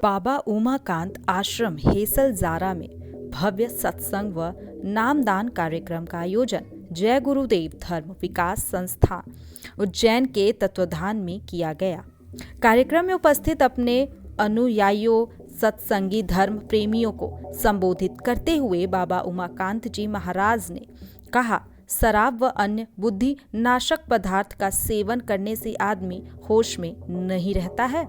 बाबा उमाकांत आश्रम हेसलजारा में भव्य सत्संग व नामदान कार्यक्रम का आयोजन जय गुरुदेव धर्म विकास संस्थान उज्जैन के तत्वाधान में किया गया। कार्यक्रम में उपस्थित अपने अनुयायियों सत्संगी धर्म प्रेमियों को संबोधित करते हुए बाबा उमाकांत जी महाराज ने कहा, शराब व अन्य बुद्धि नाशक पदार्थ का सेवन करने से आदमी होश में नहीं रहता है।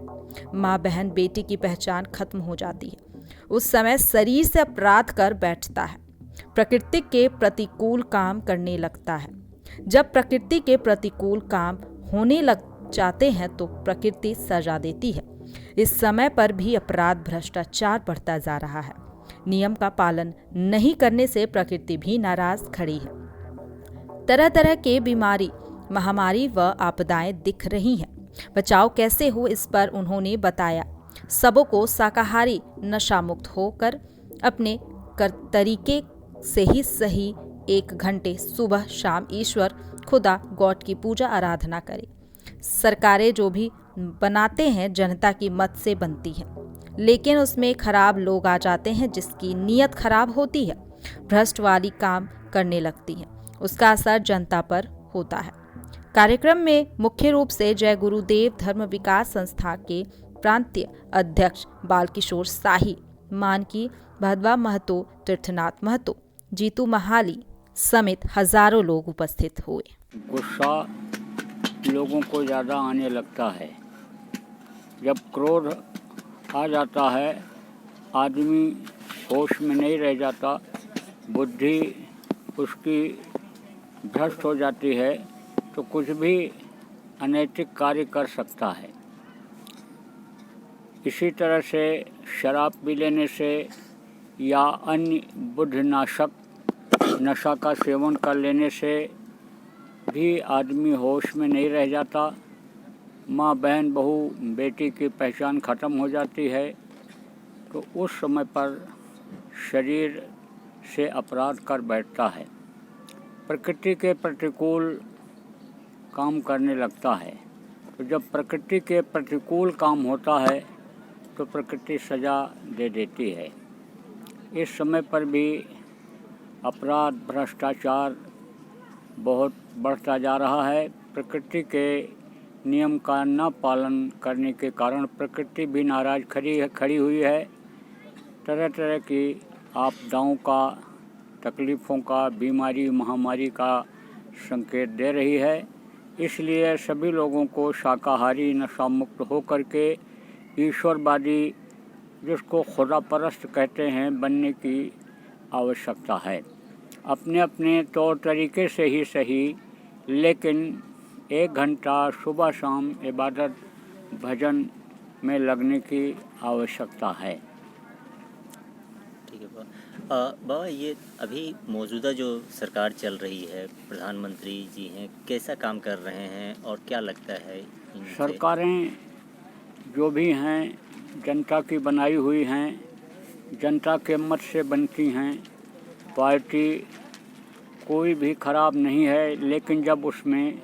माँ बहन बेटी की पहचान खत्म हो जाती है। उस समय शरीर से अपराध कर बैठता है, प्रकृति के प्रतिकूल काम करने लगता है। जब प्रकृति के प्रतिकूल काम होने लग जाते हैं तो प्रकृति सजा देती है। इस समय पर भी अपराध भ्रष्टाचार बढ़ता जा रहा है। नियम का पालन नहीं करने से प्रकृति भी नाराज खड़ी है। तरह तरह के बीमारी, महामारी व आपदाएं दिख रही हैं। बचाव कैसे हो, इस पर उन्होंने बताया। सबों को शाकाहारी नशा मुक्त होकर अपने तरीके से ही सही 1 घंटे सुबह शाम ईश्वर खुदा गॉड की पूजा आराधना करें। सरकारें जो भी बनाते हैं जनता की मत से बनती है, लेकिन उसमें खराब लोग आ जाते हैं जिसकी नीयत खराब होती है, भ्रष्ट वाली काम करने लगती है। उसका असर जनता पर होता है। कार्यक्रम में मुख्य रूप से जय गुरुदेव धर्म विकास संस्था के प्रांतीय अध्यक्ष बालकिशोर शाही, मानकी भदवा महतो, तीर्थनाथ महतो, जीतू महाली समेत हजारों लोग उपस्थित हुए। गुस्सा लोगों को ज़्यादा आने लगता है। जब क्रोध आ जाता है आदमी होश में नहीं रह जाता, बुद्धि उसकी भ्रष्ट हो जाती है तो कुछ भी अनैतिक कार्य कर सकता है। इसी तरह से शराब पी लेने से या अन्य बुद्धिनाशक नशा का सेवन कर लेने से भी आदमी होश में नहीं रह जाता। माँ बहन बहू बेटी की पहचान खत्म हो जाती है तो उस समय पर शरीर से अपराध कर बैठता है, प्रकृति के प्रतिकूल काम करने लगता है। तो जब प्रकृति के प्रतिकूल काम होता है तो प्रकृति सजा दे देती है। इस समय पर भी अपराध भ्रष्टाचार बहुत बढ़ता जा रहा है। प्रकृति के नियम का न पालन करने के कारण प्रकृति भी नाराज खड़ी हुई है। तरह तरह की आपदाओं का, तकलीफ़ों का, बीमारी महामारी का संकेत दे रही है। इसलिए सभी लोगों को शाकाहारी नशा मुक्त होकर के ईश्वरवादी, जिसको खुदा परस्त कहते हैं, बनने की आवश्यकता है। अपने अपने तौर तरीके से ही सही, लेकिन 1 घंटा सुबह शाम इबादत भजन में लगने की आवश्यकता है। ठीक है बाबा, ये अभी मौजूदा जो सरकार चल रही है, प्रधानमंत्री जी हैं, कैसा काम कर रहे हैं और क्या लगता है इनसे? सरकारें जो भी हैं जनता की बनाई हुई हैं, जनता के मत से बनती हैं। पार्टी कोई भी खराब नहीं है, लेकिन जब उसमें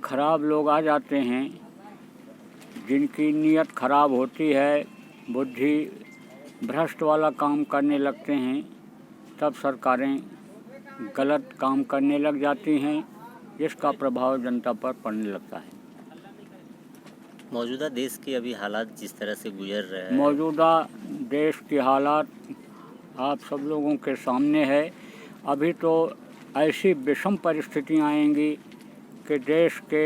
खराब लोग आ जाते हैं जिनकी नीयत खराब होती है, बुद्धि भ्रष्ट वाला काम करने लगते हैं, तब सरकारें गलत काम करने लग जाती हैं, जिसका प्रभाव जनता पर पड़ने लगता है। मौजूदा देश के अभी हालात जिस तरह से गुजर रहे हैं, मौजूदा देश की हालात आप सब लोगों के सामने है। अभी तो ऐसी विषम परिस्थितियाँ आएंगी कि देश के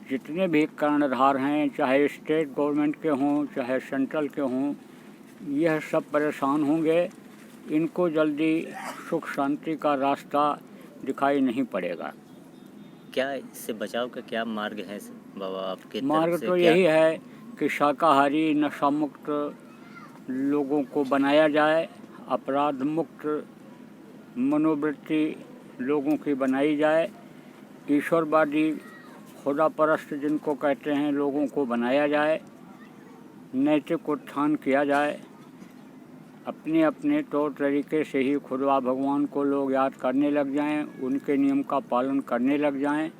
जितने भी कर्णधार हैं, चाहे स्टेट गवर्नमेंट के हों चाहे सेंट्रल के हों, यह सब परेशान होंगे। इनको जल्दी सुख शांति का रास्ता दिखाई नहीं पड़ेगा। क्या इससे बचाव का क्या मार्ग है बाबा आपके? मार्ग तो यही है कि शाकाहारी नशा मुक्त लोगों को बनाया जाए, अपराध मुक्त मनोवृत्ति लोगों की बनाई जाए, ईश्वरवादी खुदा परस्त जिनको कहते हैं लोगों को बनाया जाए, नैतिक उत्थान किया जाए। अपने अपने तौर तरीके से ही खुदा भगवान को लोग याद करने लग जाएं, उनके नियम का पालन करने लग जाएं,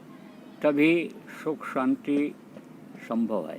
तभी सुख शांति संभव है।